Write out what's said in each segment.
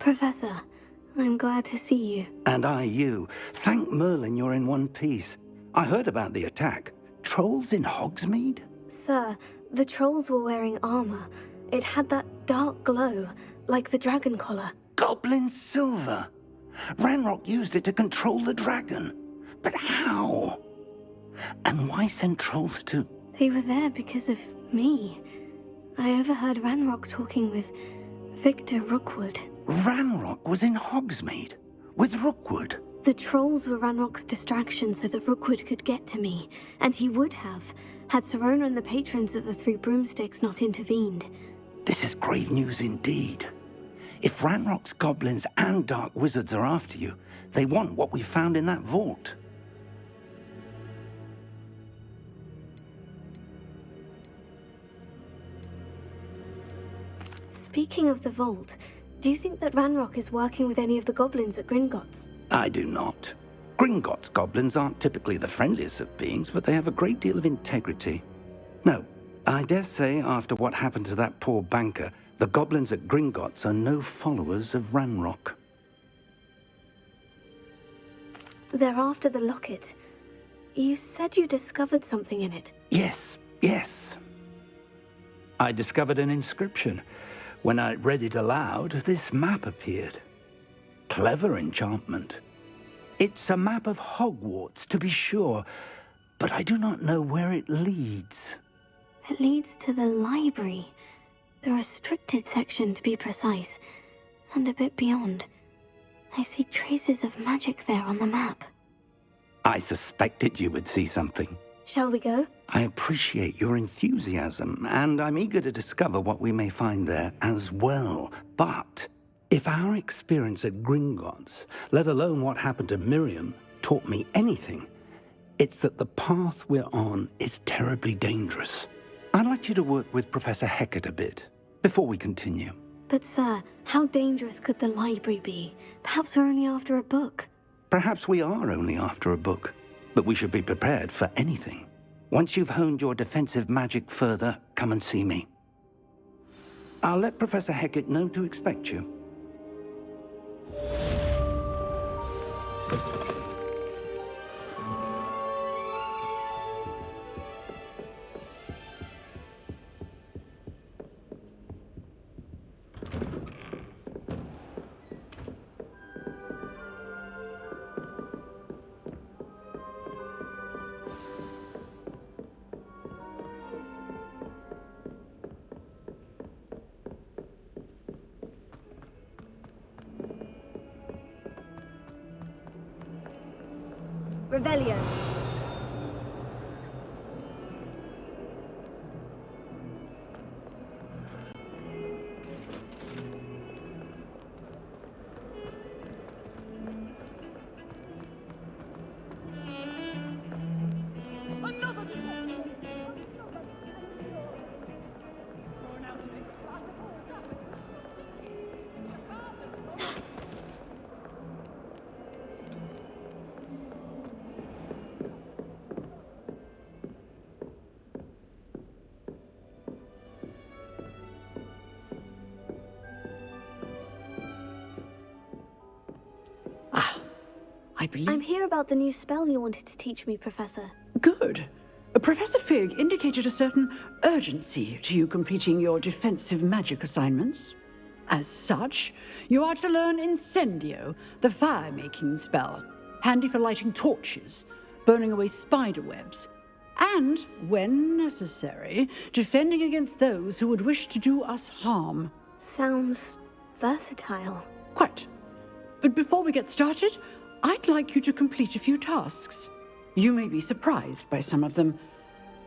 Professor, I'm glad to see you. And I you. Thank Merlin you're in one piece. I heard about the attack. Trolls in Hogsmeade? Sir, the trolls were wearing armor. It had that dark glow, like the dragon collar. Goblin silver. Ranrock used it to control the dragon. But how? And why send trolls too? They were there because of me. I overheard Ranrock talking with Victor Rookwood. Ranrock was in Hogsmeade? With Rookwood? The trolls were Ranrock's distraction so that Rookwood could get to me, and he would have, had Serona and the patrons of the Three Broomsticks not intervened. This is grave news indeed. If Ranrock's goblins and dark wizards are after you, they want what we found in that vault. Speaking of the vault, do you think that Ranrock is working with any of the goblins at Gringotts? I do not. Gringotts goblins aren't typically the friendliest of beings, but they have a great deal of integrity. No, I dare say after what happened to that poor banker, the goblins at Gringotts are no followers of Ranrock. They're after the locket. You said you discovered something in it. Yes. I discovered an inscription. When I read it aloud, this map appeared. Clever enchantment. It's a map of Hogwarts, to be sure, but I do not know where it leads. It leads to the library. The restricted section, to be precise, and a bit beyond. I see traces of magic there on the map. I suspected you would see something. Shall we go? I appreciate your enthusiasm, and I'm eager to discover what we may find there as well. But if our experience at Gringotts, let alone what happened to Miriam, taught me anything, it's that the path we're on is terribly dangerous. I'd like you to work with Professor Hecat a bit before we continue. But sir, how dangerous could the library be? Perhaps we're only after a book. Perhaps we are only after a book, but we should be prepared for anything. Once you've honed your defensive magic further, come and see me. I'll let Professor Hecat know to expect you. Revelio. I'm here about the new spell you wanted to teach me, Professor. Good. Professor Fig indicated a certain urgency to you completing your defensive magic assignments. As such, you are to learn Incendio, the fire-making spell, handy for lighting torches, burning away spider webs, and, when necessary, defending against those who would wish to do us harm. Sounds versatile. Quite. But before we get started, I'd like you to complete a few tasks. You may be surprised by some of them.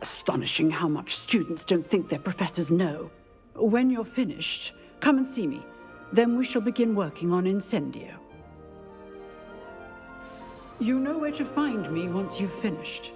Astonishing how much students don't think their professors know. When you're finished, come and see me. Then we shall begin working on Incendio. You know where to find me once you've finished.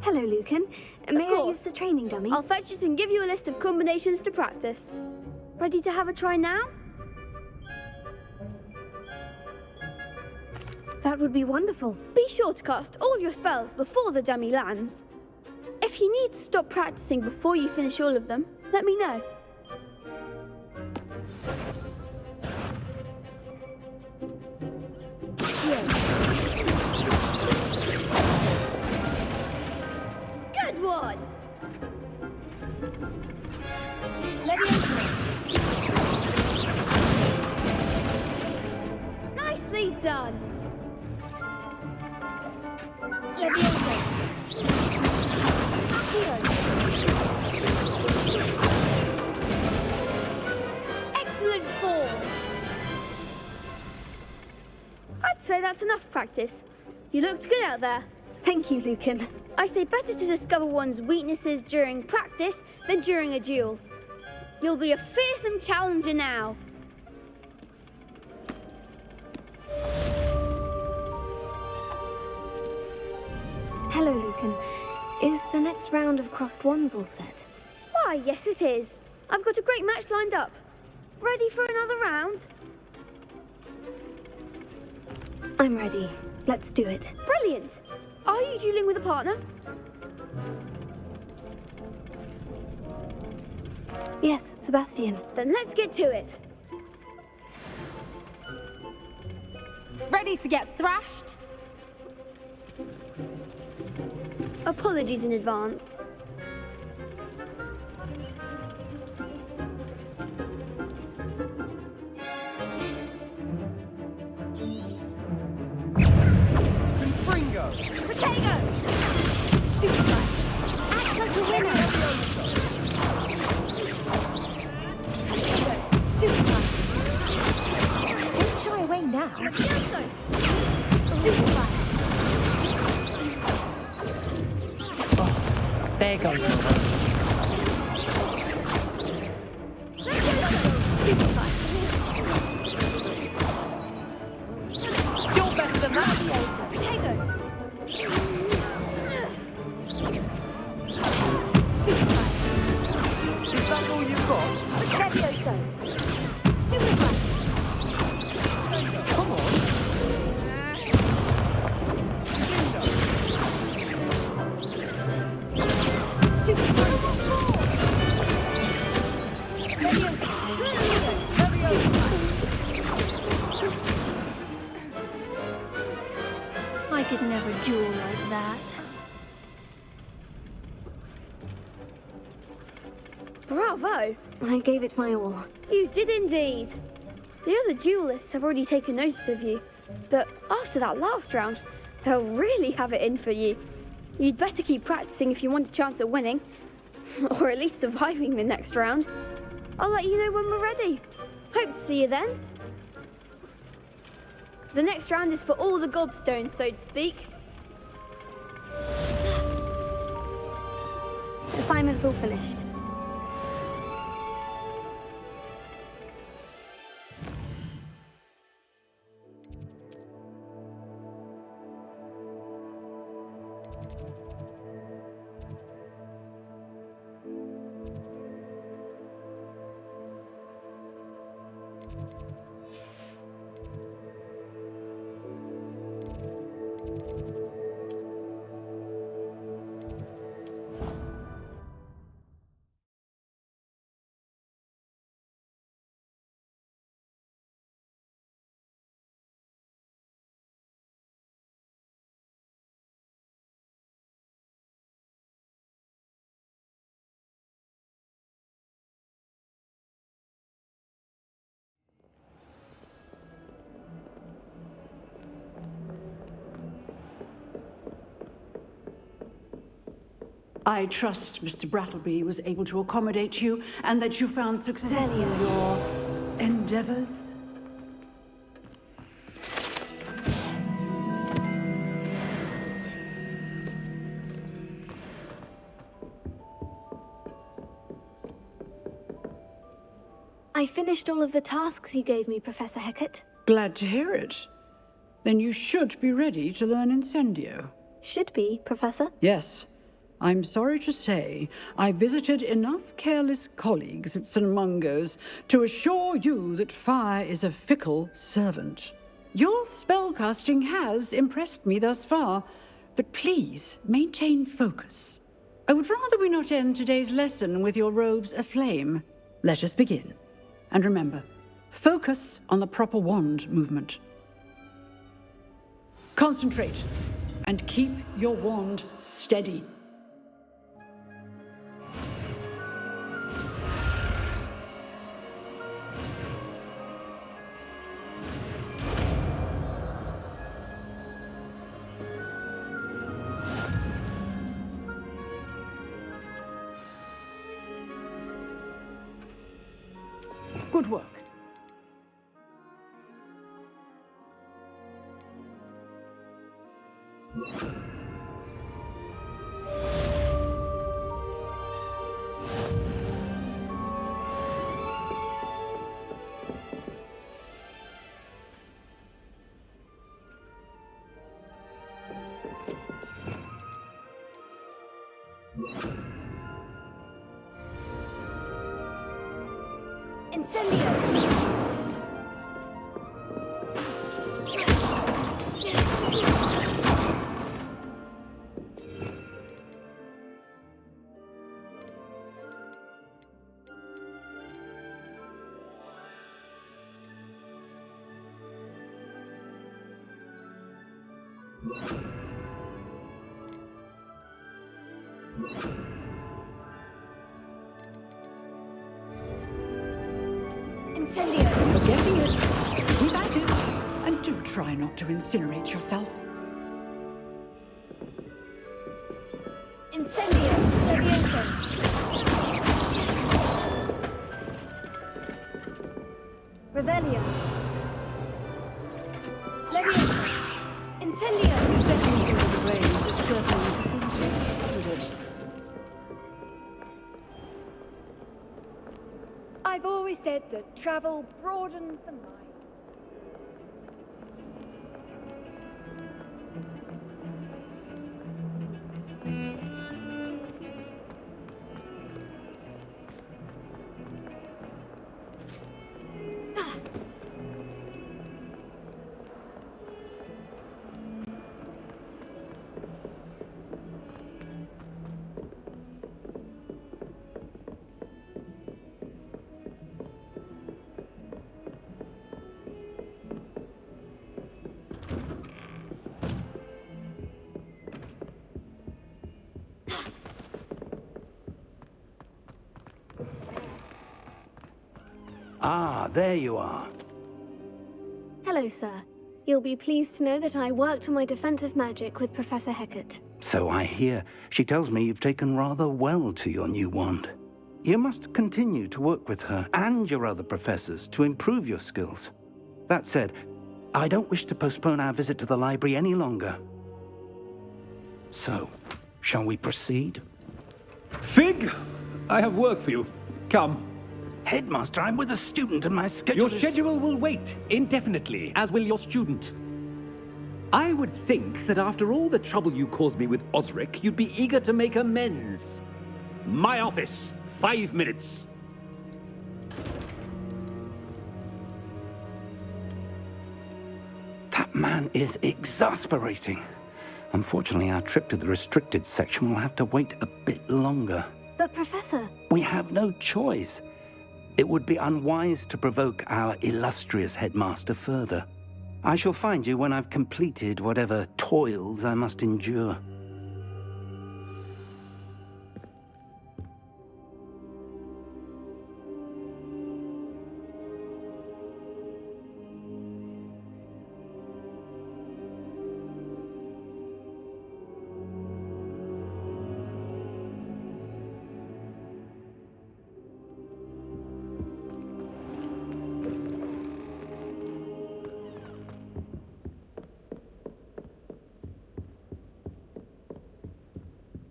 Hello, Lucan. May I course. use the training dummy? I'll fetch it and give you a list of combinations to practice. Ready to have a try now? That would be wonderful. Be sure to cast all your spells before the dummy lands. If you need to stop practicing before you finish all of them, let me know. Good one! Nicely done! Excellent form! I'd say that's enough practice. You looked good out there. Thank you, Lucan. I say better to discover one's weaknesses during practice than during a duel. You'll be a fearsome challenger now. Hello, Lucan. Is the next round of crossed wands all set? Why, yes it is. I've got a great match lined up. Ready for another round? I'm ready. Let's do it. Brilliant. Are you dueling with a partner? Yes, Sebastian. Then let's get to it. Ready to get thrashed? Apologies in advance. Potato! Stupefy! Act like a winner! Stupefy! Don't shy away now. Stupefy! There goes your Stupefy! You're better than that! Potato! Stupefy! Is that all you've got? Levioso! Stupefy! Come on! Stupefy! Levioso! I could never duel like that. Bravo! I gave it my all. You did indeed. The other duelists have already taken notice of you, but after that last round, they'll really have it in for you. You'd better keep practicing if you want a chance at winning, or at least surviving the next round. I'll let you know when we're ready. Hope to see you then. The next round is for all the gobstones, so to speak. Assignment's all finished. I trust Mr. Brattleby was able to accommodate you and that you found success in your endeavors. I finished all of the tasks you gave me, Professor Hecat. Glad to hear it. Then you should be ready to learn Incendio. Should be, Professor. Yes. I'm sorry to say I visited enough careless colleagues at St. Mungo's to assure you that fire is a fickle servant. Your spellcasting has impressed me thus far, but please maintain focus. I would rather we not end today's lesson with your robes aflame. Let us begin. And remember, focus on the proper wand movement. Concentrate and keep your wand steady. Good work. Incendio! Incendio! You're getting it. Keep at it. And do try not to incinerate yourself. Incendio! Levioso! Revelio! Levioso! Incendio! Setting into the blaze is certainly defeating, isn't it? I've always said that travel broadens the mind. Ah, there you are. Hello, sir. You'll be pleased to know that I worked on my defensive magic with Professor Hecat. So I hear. She tells me you've taken rather well to your new wand. You must continue to work with her and your other professors to improve your skills. That said, I don't wish to postpone our visit to the library any longer. So, shall we proceed? Fig, I have work for you. Come. Headmaster, I'm with a student and my schedule Your is... schedule will wait indefinitely, as will your student. I would think that after all the trouble you caused me with Osric, you'd be eager to make amends. My office, 5 minutes. That man is exasperating. Unfortunately, our trip to the restricted section will have to wait a bit longer. But, Professor... We have no choice. It would be unwise to provoke our illustrious headmaster further. I shall find you when I've completed whatever toils I must endure.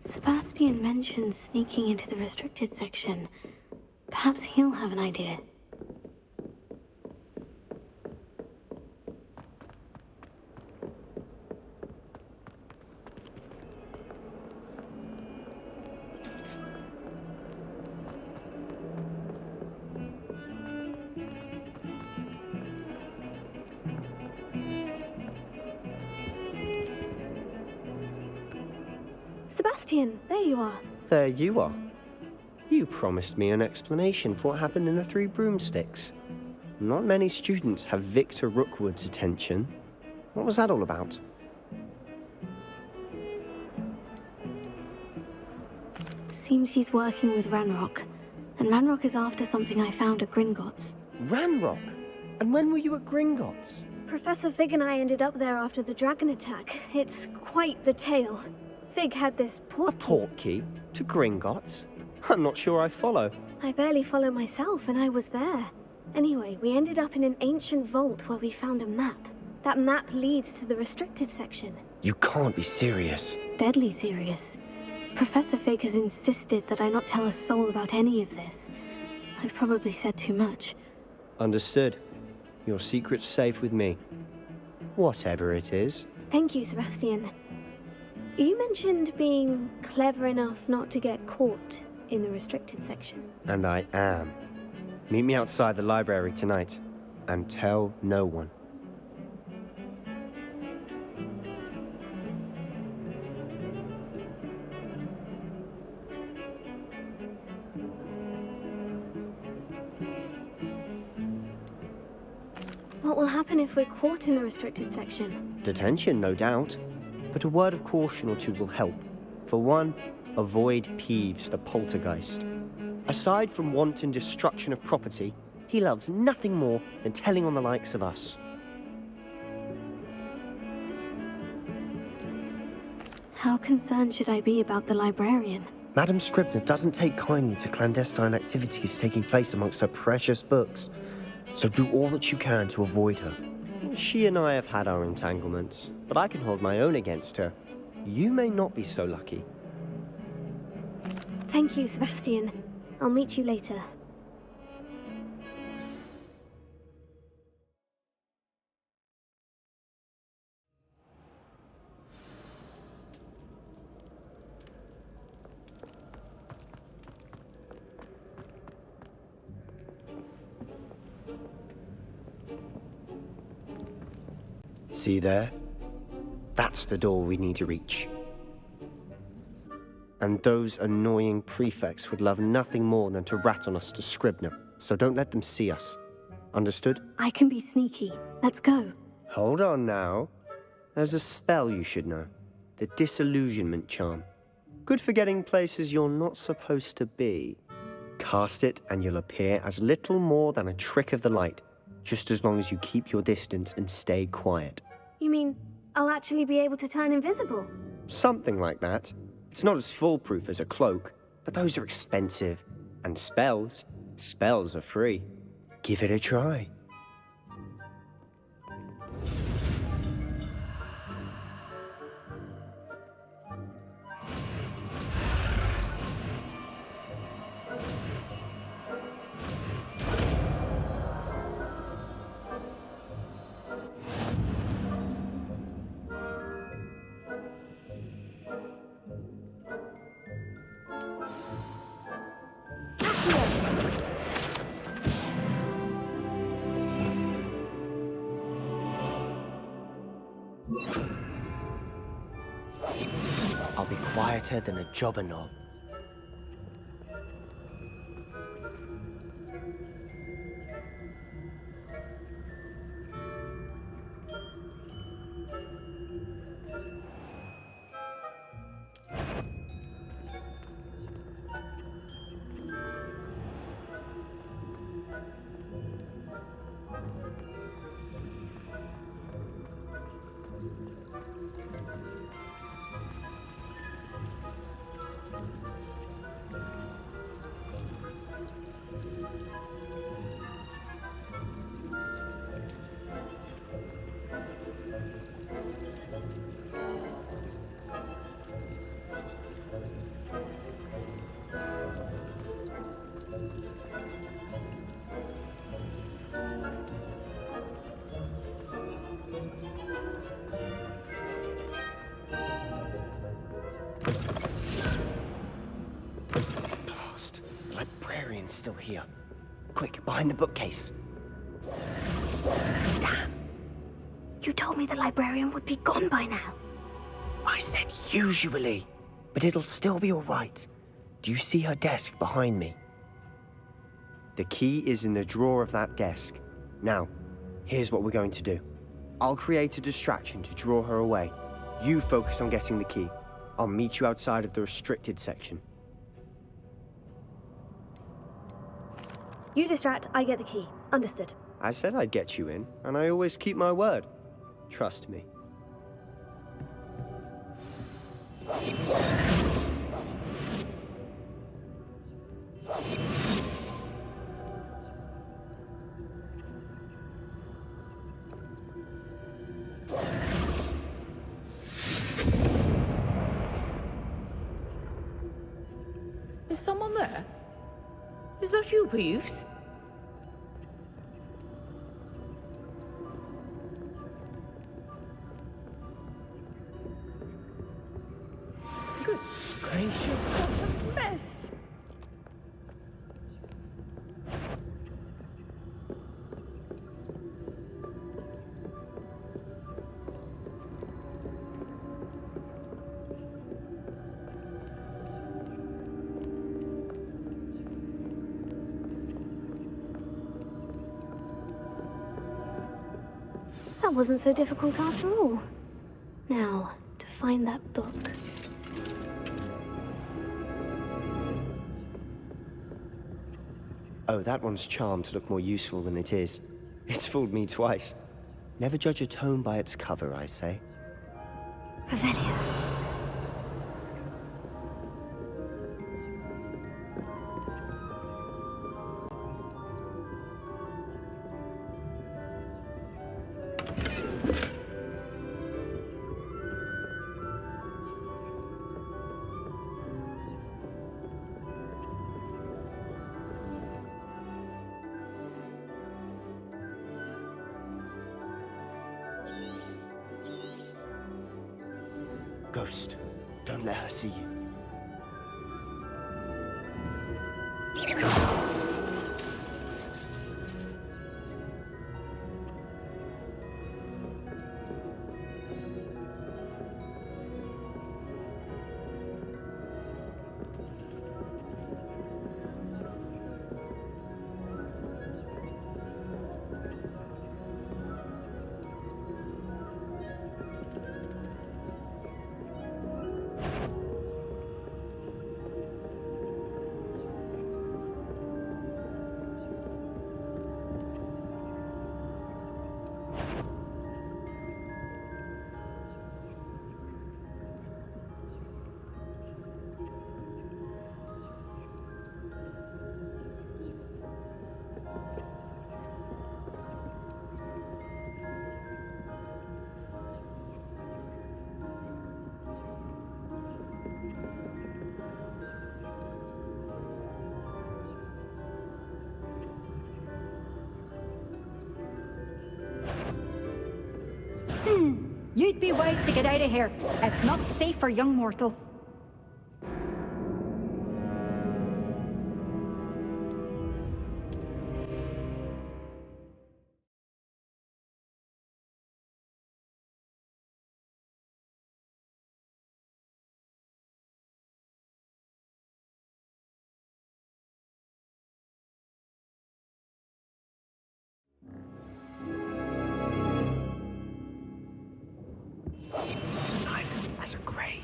Sebastian mentioned sneaking into the restricted section. Perhaps he'll have an idea. Sebastian, there you are. There you are. You promised me an explanation for what happened in the Three Broomsticks. Not many students have Victor Rookwood's attention. What was that all about? Seems he's working with Ranrock. And Ranrock is after something I found at Gringotts. Ranrock? And when were you at Gringotts? Professor Fig and I ended up there after the dragon attack. It's quite the tale. Fig had this A portkey. portkey? To Gringotts? I'm not sure I follow. I barely follow myself, and I was there. Anyway, we ended up in an ancient vault where we found a map. That map leads to the restricted section. You can't be serious. Deadly serious. Professor Fig has insisted that I not tell a soul about any of this. I've probably said too much. Understood. Your secret's safe with me. Whatever it is. Thank you, Sebastian. You mentioned being clever enough not to get caught in the restricted section. And I am. Meet me outside the library tonight. And tell no one. What will happen if we're caught in the restricted section? Detention, no doubt. But a word of caution or two will help. For one, avoid Peeves, the poltergeist. Aside from wanton destruction of property, he loves nothing more than telling on the likes of us. How concerned should I be about the librarian? Madame Scribner doesn't take kindly to clandestine activities taking place amongst her precious books. So do all that you can to avoid her. She and I have had our entanglements, but I can hold my own against her. You may not be so lucky. Thank you, Sebastian. I'll meet you later. See there? That's the door we need to reach. And those annoying prefects would love nothing more than to rat on us to Scribner, so don't let them see us. Understood? I can be sneaky. Let's go. Hold on now. There's a spell you should know. The Disillusionment Charm. Good for getting places you're not supposed to be. Cast it and you'll appear as little more than a trick of the light, just as long as you keep your distance and stay quiet. You mean I'll actually be able to turn invisible? Something like that. It's not as foolproof as a cloak, but those are expensive. And spells are free. Give it a try. I'll be quieter than a jobberknoll. The librarian's still here. Quick, behind the bookcase. Damn. You told me the librarian would be gone by now. I said usually. but it'll still be all right. Do you see her desk behind me? The key is in the drawer of that desk. Now, here's what we're going to do. I'll create a distraction to draw her away. You focus on getting the key. I'll meet you outside of the restricted section. You distract, I get the key. Understood. I said I'd get you in, and I always keep my word. Trust me. Is someone there? Is that you, Peeves? Good gracious, what a mess! That wasn't so difficult after all. Now, to find that book. Oh, that one's charmed to look more useful than it is. It's fooled me twice. Never judge a tome by its cover, I say. Revelio. Ghost, don't let her see you. You'd be wise to get out of here. It's not safe for young mortals. Silent as a grave.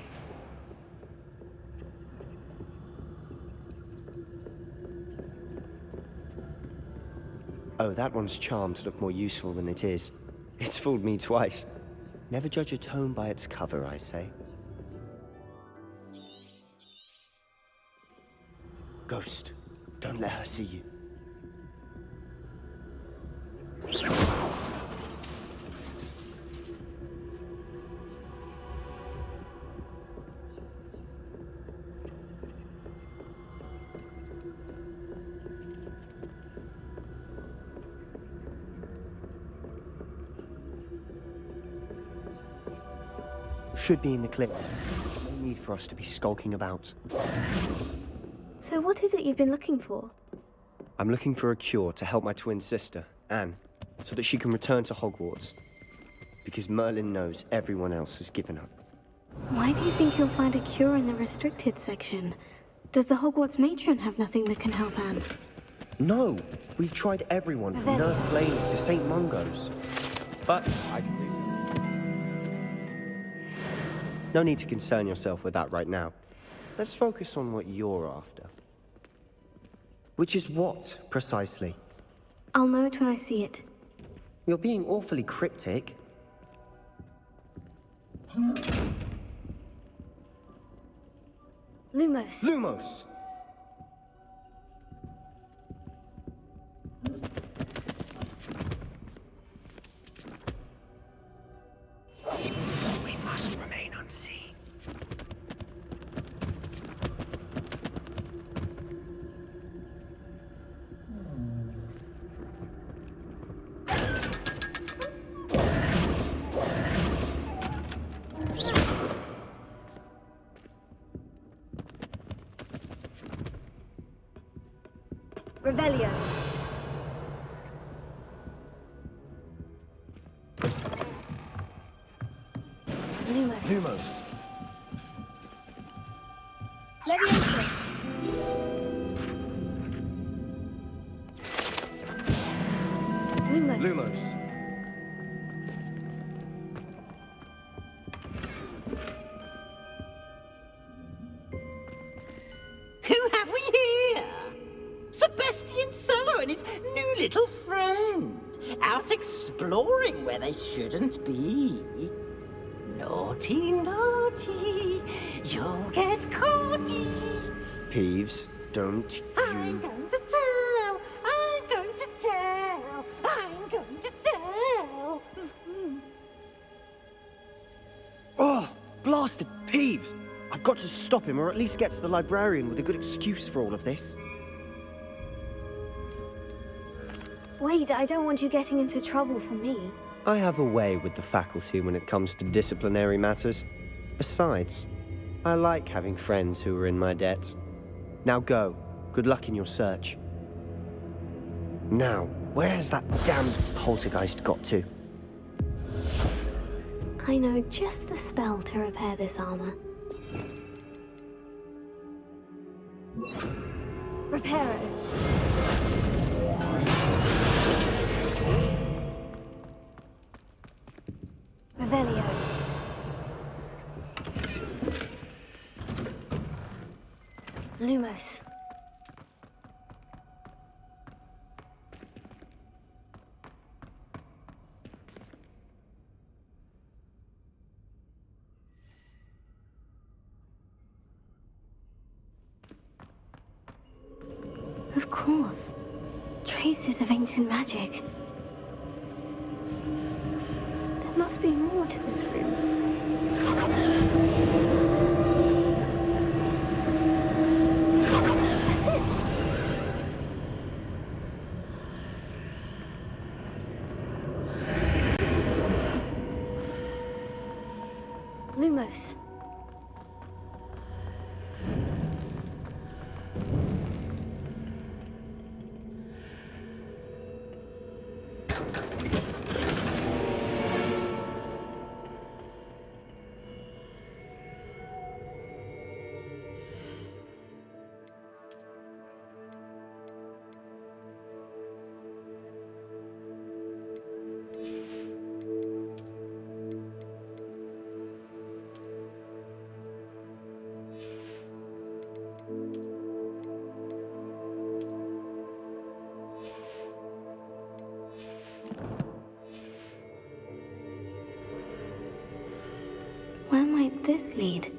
Oh, that one's charmed to look more useful than it is. It's fooled me twice. Never judge a tome by its cover, I say. Ghost, don't let her see you. Should be in the clip. No need for us to be skulking about. So what is it you've been looking for? I'm looking for a cure to help my twin sister, Anne, so that she can return to Hogwarts. Because Merlin knows everyone else has given up. Why do you think you'll find a cure in the restricted section? Does the Hogwarts matron have nothing that can help Anne? No, we've tried everyone from Nurse Blaney to St. Mungo's. But I can do. No need to concern yourself with that right now. Let's focus on what you're after. Which is what, precisely? I'll know it when I see it. You're being awfully cryptic. Lumos. Lumos! We must remain unseen. Revelio. Lumos. Lumos. Leviosa. Lumos. Lumos. Who have we here? Sebastian Solo and his new little friend. Out exploring where they shouldn't be. Naughty, naughty. You'll get caughty. Peeves, don't I'm going to tell. I'm going to tell. I'm going to tell. Oh, blasted Peeves! I've got to stop him, or at least get to the librarian with a good excuse for all of this. Wait, I don't want you getting into trouble for me. I have a way with the faculty when it comes to disciplinary matters. Besides, I like having friends who are in my debt. Now go. Good luck in your search. Now, where has that damned poltergeist got to? I know just the spell to repair this armor. Reparo. Revelio. Lumos. Of course. Traces of ancient magic. There must be more to this room. That's it. Lumos. Where might this lead?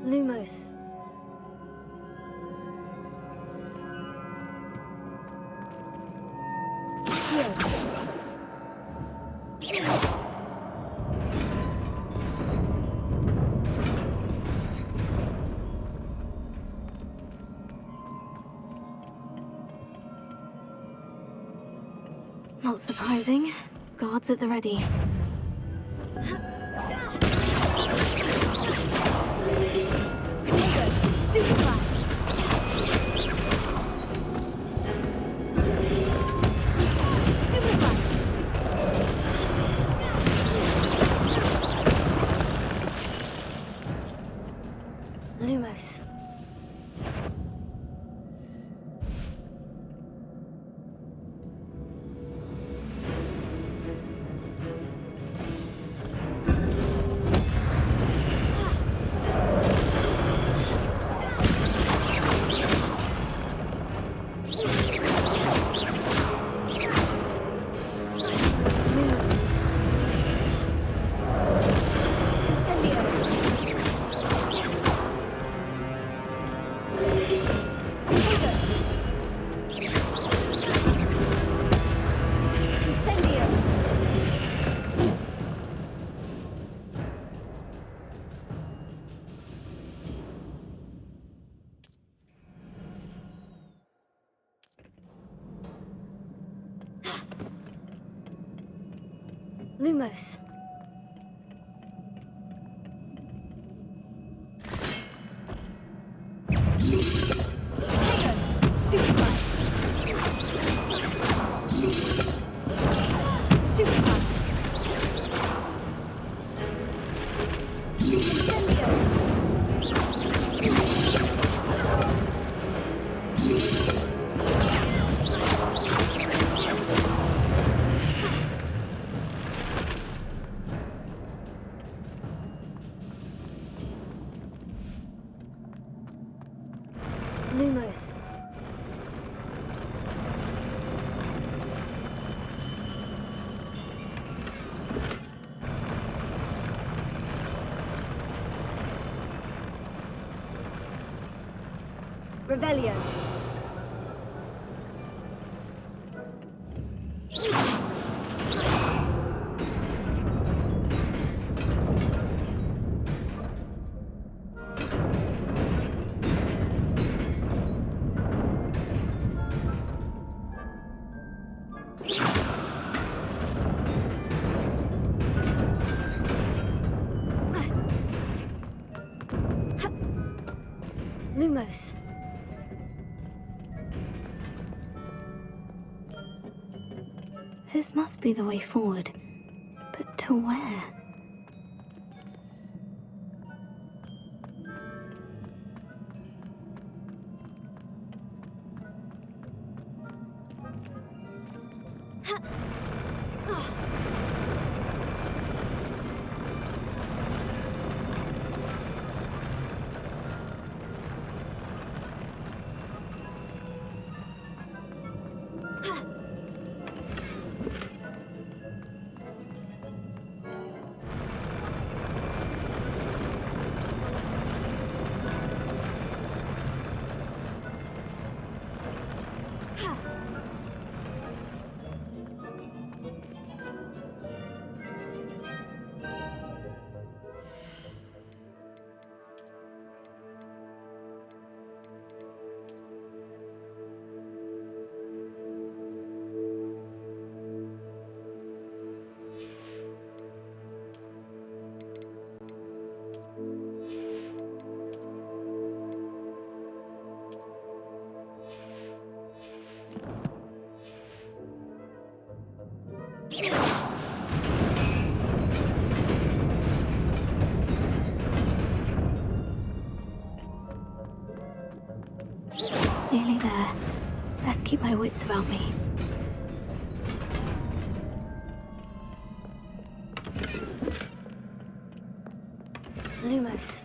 Lumos. Not surprising. Guards at the ready. Lumos. Lumos. Lumos. Rebellion. Lumos. This must be the way forward. But to where? Nearly there. Best keep my wits about me. Lumos.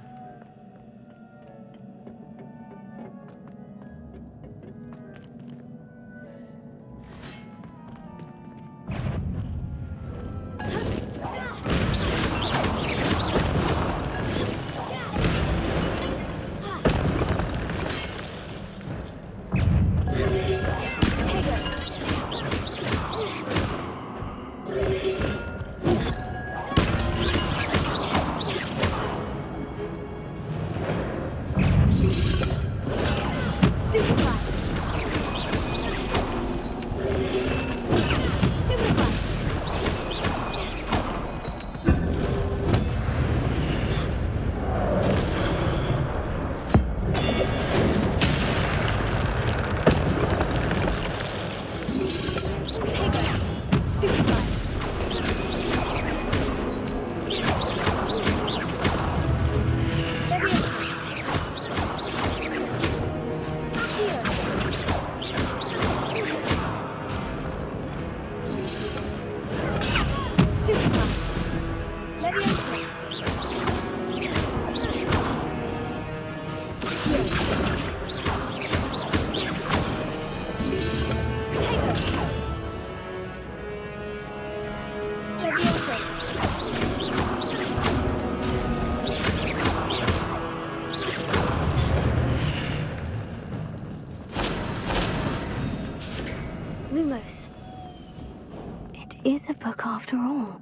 is a book after all.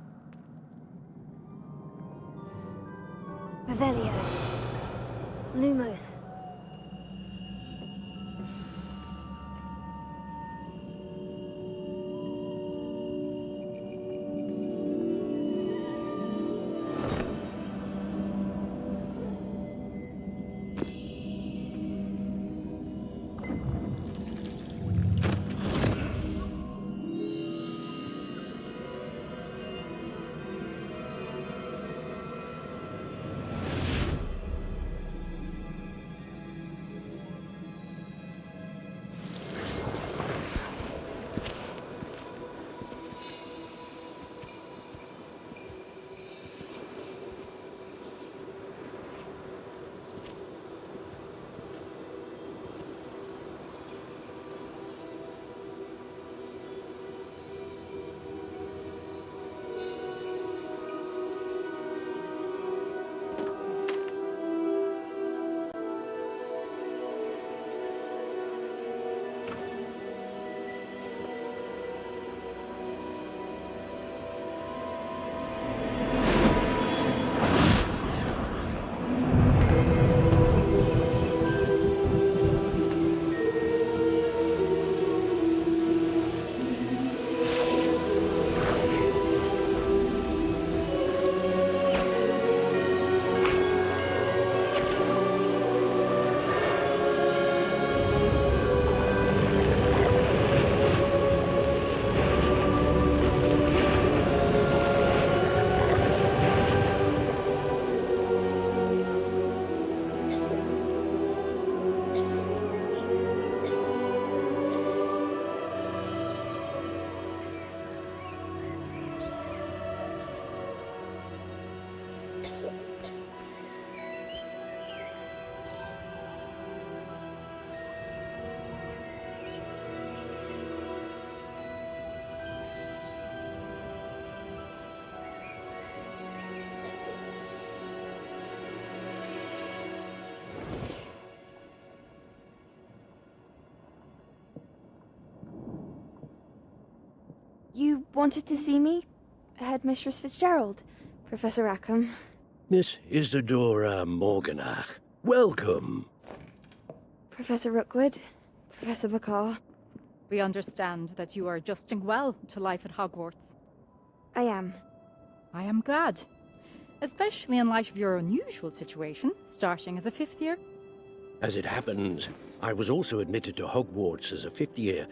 Revelio. Lumos. You wanted to see me? Headmistress Fitzgerald? Professor Rackham? Miss Isadora Morganach, welcome. Professor Rookwood? Professor Bakar? We understand that you are adjusting well to life at Hogwarts. I am. I am glad. Especially in light of your unusual situation, starting as a 5th year. As it happens, I was also admitted to Hogwarts as a 5th year.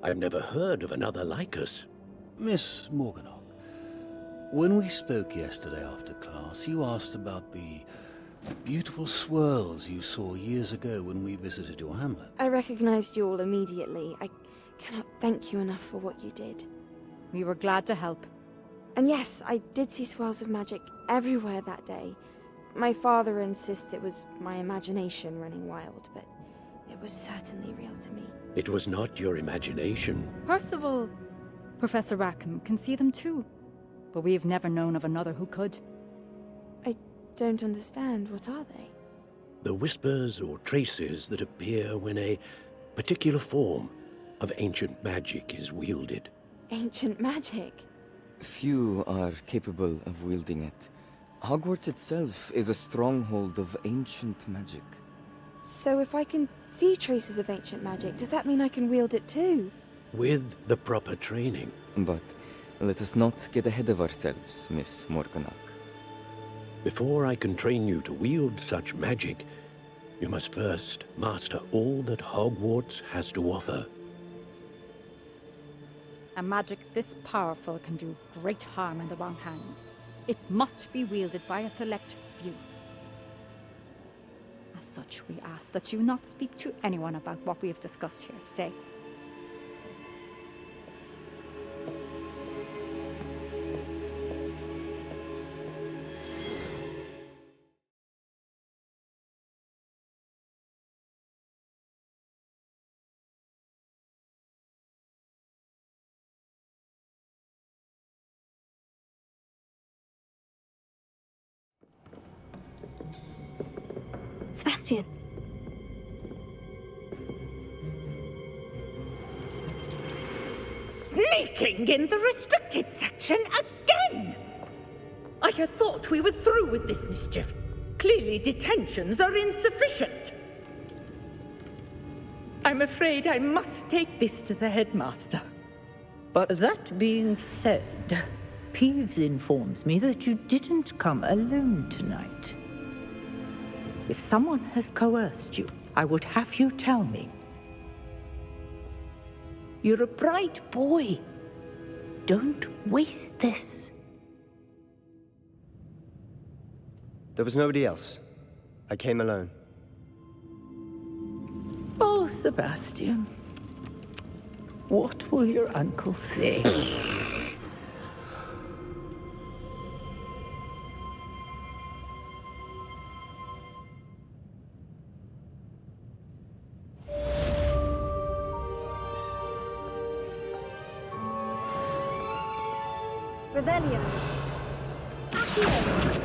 I've never heard of another like us. Miss Morganach, when we spoke yesterday after class, you asked about the beautiful swirls you saw years ago when we visited your hamlet. I recognized you all immediately. I cannot thank you enough for what you did. We were glad to help. And yes, I did see swirls of magic everywhere that day. My father insists it was my imagination running wild, but it was certainly real to me. It was not your imagination. Percival, Professor Rackham can see them too. But we've never known of another who could. I don't understand. What are they? The whispers or traces that appear when a particular form of ancient magic is wielded. Ancient magic? Few are capable of wielding it. Hogwarts itself is a stronghold of ancient magic. So if I can see traces of ancient magic, does that mean I can wield it too? With the proper training. But let us not get ahead of ourselves, Miss Morganach. Before I can train you to wield such magic, you must first master all that Hogwarts has to offer. A magic this powerful can do great harm in the wrong hands. It must be wielded by a select few. As such, we ask that you not speak to anyone about what we have discussed here today. Sebastian. Sneaking in the restricted section again! I had thought we were through with this mischief. Clearly detentions are insufficient. I'm afraid I must take this to the headmaster. But that being said, Peeves informs me that you didn't come alone tonight. If someone has coerced you, I would have you tell me. You're a bright boy. Don't waste this. there was nobody else. I came alone. Oh, Sebastian. What will your uncle say? Revelio. Accio.